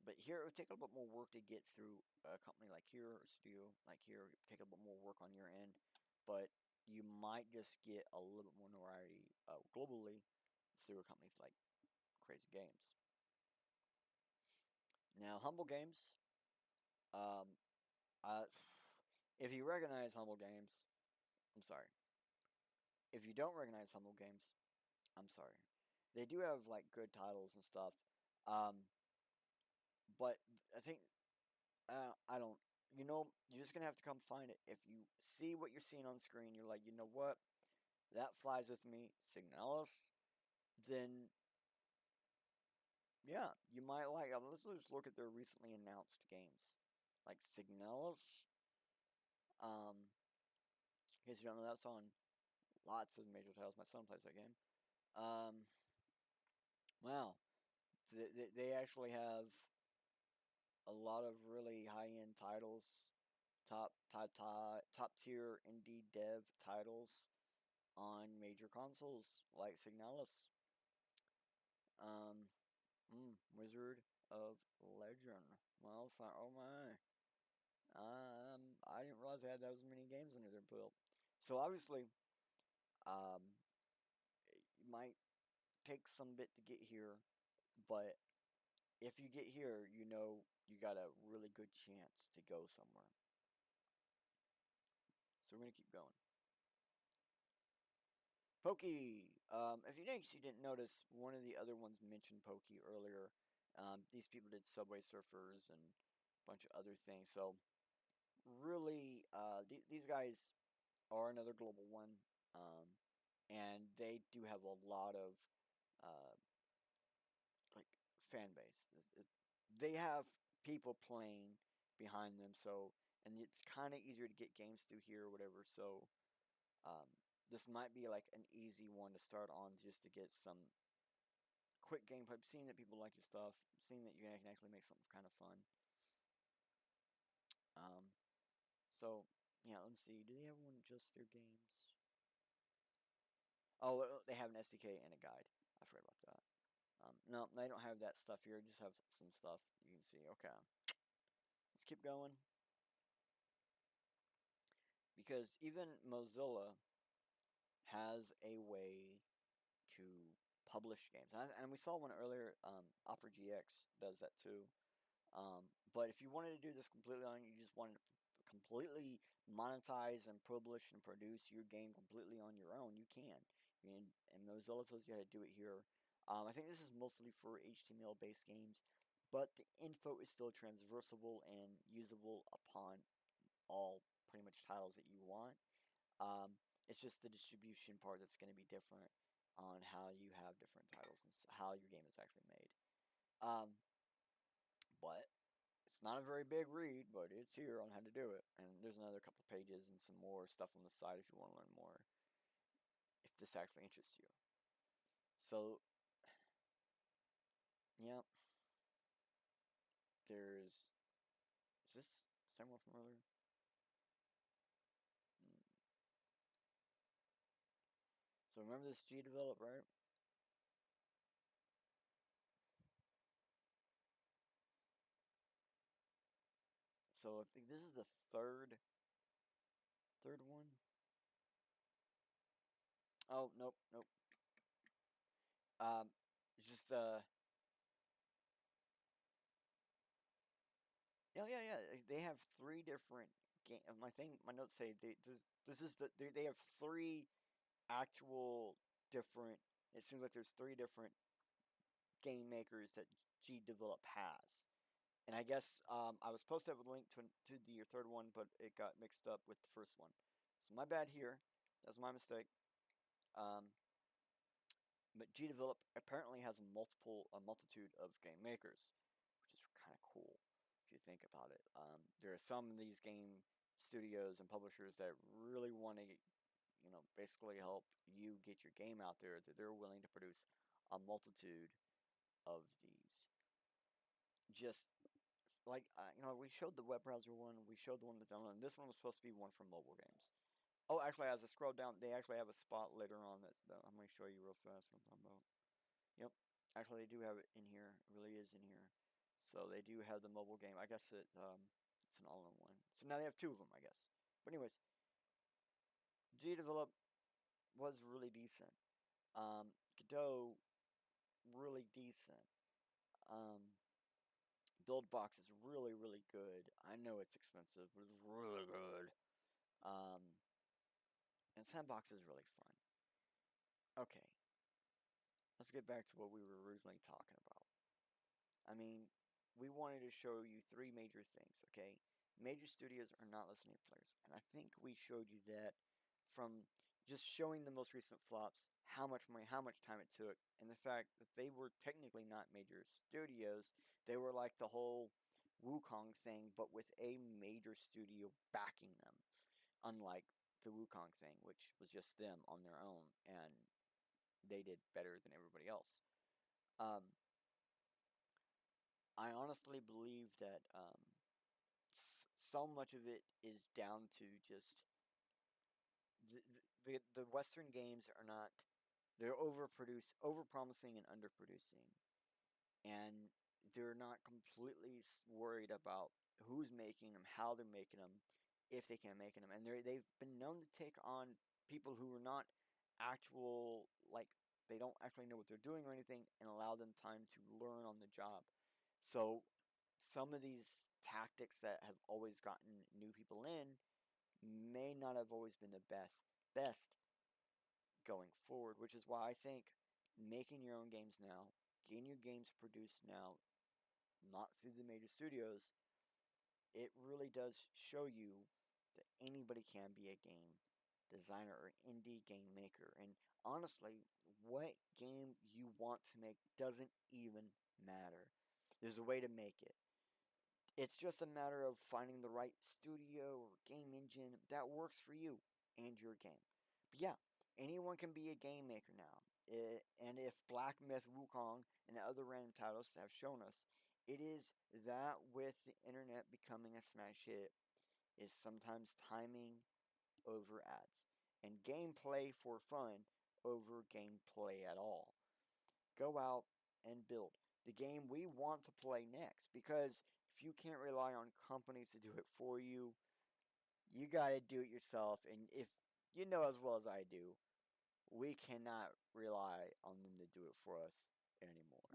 But here, it would take a little bit more work to get through a company like here, or a studio like here. It would take a little bit more work on your end. But you might just get a little bit more notoriety globally through a company like Crazy Games. Now, Humble Games, if you recognize Humble Games, I'm sorry. If you don't recognize Humble Games, I'm sorry. They do have like good titles and stuff, but I think I don't. You know, you're just gonna have to come find it. If you see what you're seeing on screen, you're like, you know what, that flies with me. Signalis, then yeah, you might like. Let's just look at their recently announced games, like Signalis. In case you don't know, that's on lots of major titles. My son plays that game. Wow. They actually have a lot of really high end titles, top tier indie dev titles on major consoles like Signalis, um, Wizard of Legend. Well, oh my, I didn't realize they had those many games under their belt. So obviously, um, it might take some bit to get here, but if you get here, you know you got a really good chance to go somewhere. So we're gonna keep going. Pokey. If you didn't notice, one of the other ones mentioned Pokey earlier. These people did Subway Surfers and a bunch of other things. So really, these guys are another global one, um, and they do have a lot of uh, like fan base. They have people playing behind them, so and it's kind of easier to get games through here or whatever. So um, this might be like an easy one to start on just to get some quick gameplay. Seeing that people like your stuff, seeing that you can actually make something kind of fun. Um, so yeah, let's see. Do they have one just their games? Oh, they have an SDK and a guide. I forgot about that. No, they don't have that stuff here. Just have some stuff you can see. Okay, let's keep going because even Mozilla has a way to publish games, and we saw one earlier. Opera GX does that too. But if you wanted to do this completely on, you just wanted to completely monetize and publish and produce your game completely on your own, you can. And Mozilla tells you how to do it here. I think this is mostly for HTML-based games, but the info is still transversable and usable upon all pretty much titles that you want. Um, it's just the distribution part that's going to be different on how you have different titles and how your game is actually made. Um, but it's not a very big read, but it's here on how to do it. And there's another couple of pages and some more stuff on the side if you want to learn more, if this actually interests you. So, yeah, there's. Is this somewhere from earlier? Mm. So remember this G develop, right? So I think this is the third one. Oh nope, nope. It's just oh yeah. They have three different game. My notes say this is they have three actual different. It seems like there's three different game makers that G Develop has, and I guess I was supposed to have a link to the third one, but it got mixed up with the first one. So my bad here. That's my mistake. Um, but G Develop apparently has a multitude of game makers, which is kind of cool if you think about it. There are some of these game studios and publishers that really want to, basically help you get your game out there. That they're willing to produce a multitude of these. Just like we showed the web browser one, we showed the one that's downloaded. This one was supposed to be one for mobile games. Oh, actually, as I scroll down, they actually have a spot later on that I'm going to show you real fast what I'm talking about. Yep. Actually, they do have it in here. It really is in here. So they do have the mobile game. I guess it's an all-in-one. So now they have two of them, I guess. But anyways, G Develop was really decent. Godot, really decent. Um, Build Box is really, really good. I know it's expensive, but it's really good. Um, and Sandbox is really fun. Okay, let's get back to what we were originally talking about. I mean, we wanted to show you three major things, okay? Major studios are not listening to players, and I think we showed you that from just showing the most recent flops, how much money, how much time it took, and the fact that they were technically not major studios. They were like the whole Wukong thing, but with a major studio backing them, unlike the Wukong thing, which was just them on their own, and they did better than everybody else. Um, I honestly believe that so much of it is down to just the Western games are not, they're over promising and underproducing, and they're not completely worried about who's making them, how they're making them, if they can make them, and they've been known to take on people who are not actual, like, they don't actually know what they're doing or anything, and allow them time to learn on the job. So some of these tactics that have always gotten new people in may not have always been the best going forward, which is why I think making your own games now, getting your games produced now, not through the major studios, it really does show you that anybody can be a game designer or indie game maker. And honestly, what game you want to make doesn't even matter. There's a way to make it. It's just a matter of finding the right studio or game engine that works for you and your game. But yeah, anyone can be a game maker now. And if Black Myth Wukong and other random titles have shown us, it is that with the internet becoming a smash hit is sometimes timing over ads and gameplay for fun over gameplay at all. Go out and build the game we want to play next, because if you can't rely on companies to do it for you, you got to do it yourself. And if you know as well as I do, we cannot rely on them to do it for us anymore.